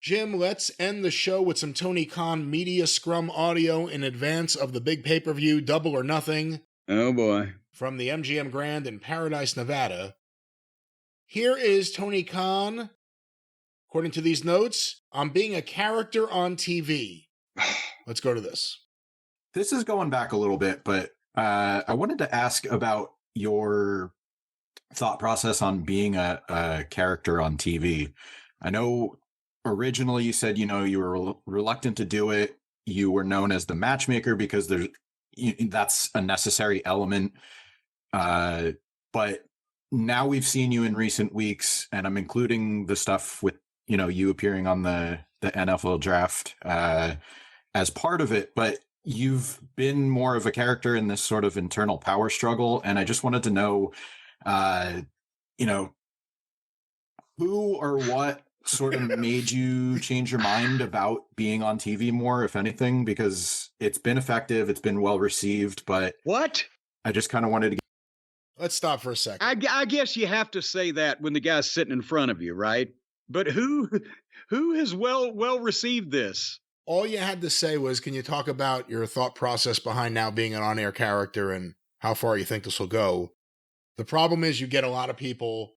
Jim, let's end the show with some Tony Khan media scrum audio in advance of the big pay-per-view Double or Nothing. Oh, boy. From the MGM Grand in Paradise, Nevada. Here is Tony Khan, according to these notes, on being a character on TV. Let's go to this. This is going back a little bit, but I wanted to ask about your thought process on being a character on TV. I know originally you said, you were reluctant to do it. You were known as the matchmaker because that's a necessary element. But now we've seen you in recent weeks, and I'm including the stuff with, you appearing on the NFL draft as part of it, but you've been more of a character in this sort of internal power struggle. And I just wanted to know, who or what sort of made you change your mind about being on TV more, if anything, because it's been effective, it's been well received, but what? I just kind of wanted to get... Let's stop for a second. I guess you have to say that when the guy's sitting in front of you, right? But who has well received this? All you had to say was, can you talk about your thought process behind now being an on-air character and how far you think this will go? The problem is you get a lot of people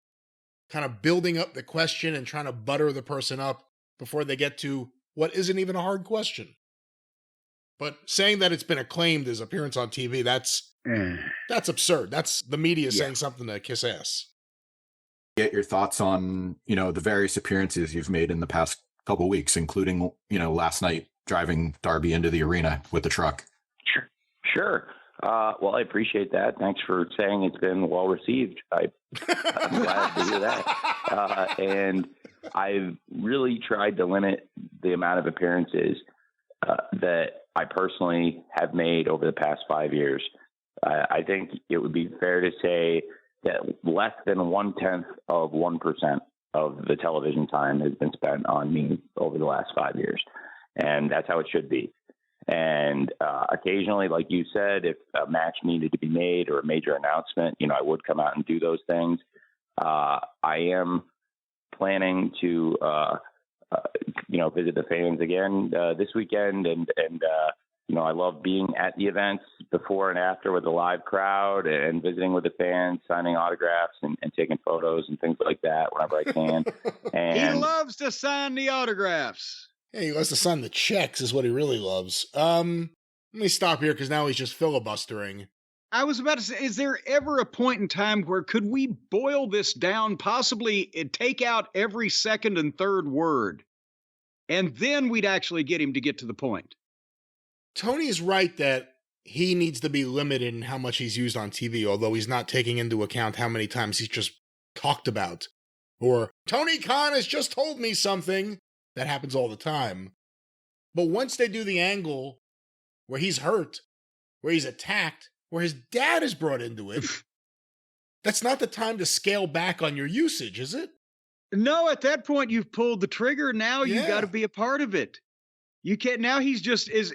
kind of building up the question and trying to butter the person up before they get to what isn't even a hard question. But saying that it's been acclaimed as appearance on TV, that's absurd. That's the media saying something to kiss ass. Get your thoughts on, the various appearances you've made in the past couple weeks, including, last night driving Darby into the arena with the truck. Sure. Well, I appreciate that. Thanks for saying it's been well received. I'm glad to hear that. And I've really tried to limit the amount of appearances that I personally have made over the past 5 years. I think it would be fair to say that less than 0.1% of the television time has been spent on me over the last 5 years. And that's how it should be. And occasionally, like you said, if a match needed to be made or a major announcement, I would come out and do those things. I am planning to, visit the fans again this weekend. And I love being at the events before and after with the live crowd and visiting with the fans, signing autographs and taking photos and things like that whenever I can. And he loves to sign the autographs. Yeah, he loves to sign the checks is what he really loves. Let me stop here because now he's just filibustering. I was about to say, is there ever a point in time where could we boil this down, possibly take out every second and third word, and then we'd actually get him to get to the point? Tony's right that he needs to be limited in how much he's used on TV, although he's not taking into account how many times he's just talked about. Or, Tony Khan has just told me something. That happens all the time. But once they do the angle where he's hurt, where he's attacked, where his dad is brought into it, that's not the time to scale back on your usage, is it? No, at that point, you've pulled the trigger. Now you got to be a part of it. You can't, now he's just is.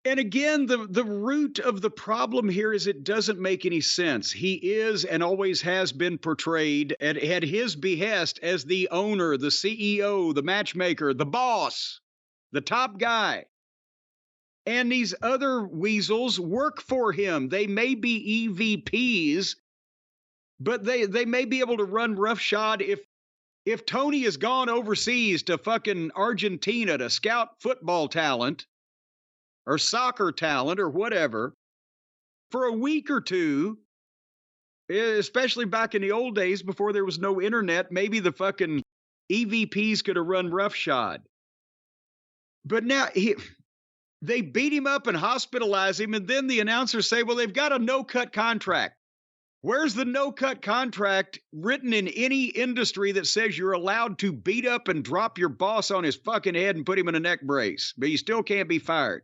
And again, the root of the problem here is it doesn't make any sense. He is and always has been portrayed at his behest as the owner, the CEO, the matchmaker, the boss, the top guy. And these other weasels work for him. They may be EVPs, but they may be able to run roughshod if Tony has gone overseas to fucking Argentina to scout football talent or soccer talent or whatever for a week or two, especially back in the old days before there was no internet, maybe the fucking EVPs could have run roughshod. But now they beat him up and hospitalize him, and then the announcers say, well, they've got a no-cut contract. Where's the no-cut contract written in any industry that says you're allowed to beat up and drop your boss on his fucking head and put him in a neck brace, but you still can't be fired?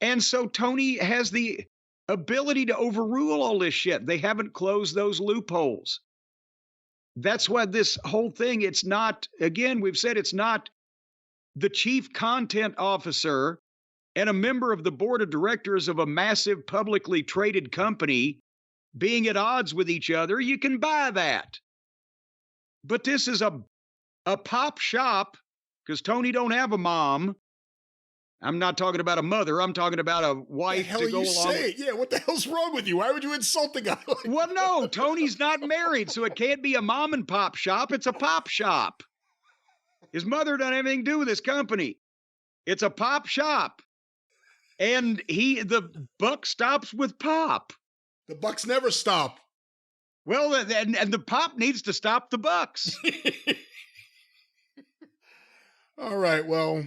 And so Tony has the ability to overrule all this shit. They haven't closed those loopholes. That's why this whole thing, it's not, again, we've said it's not the chief content officer and a member of the board of directors of a massive publicly traded company being at odds with each other. You can buy that. But this is a pop shop because Tony don't have a mom. I'm not talking about a mother. I'm talking about a wife hell to go you along say? with. Yeah, what the hell's wrong with you? Why would you insult the guy? Well, no, Tony's not married, so it can't be a mom and pop shop. It's a pop shop. His mother doesn't have anything to do with this company. It's a pop shop. And the buck stops with Pop. The Bucks never stop. Well, and the Pop needs to stop the Bucks. All right, well,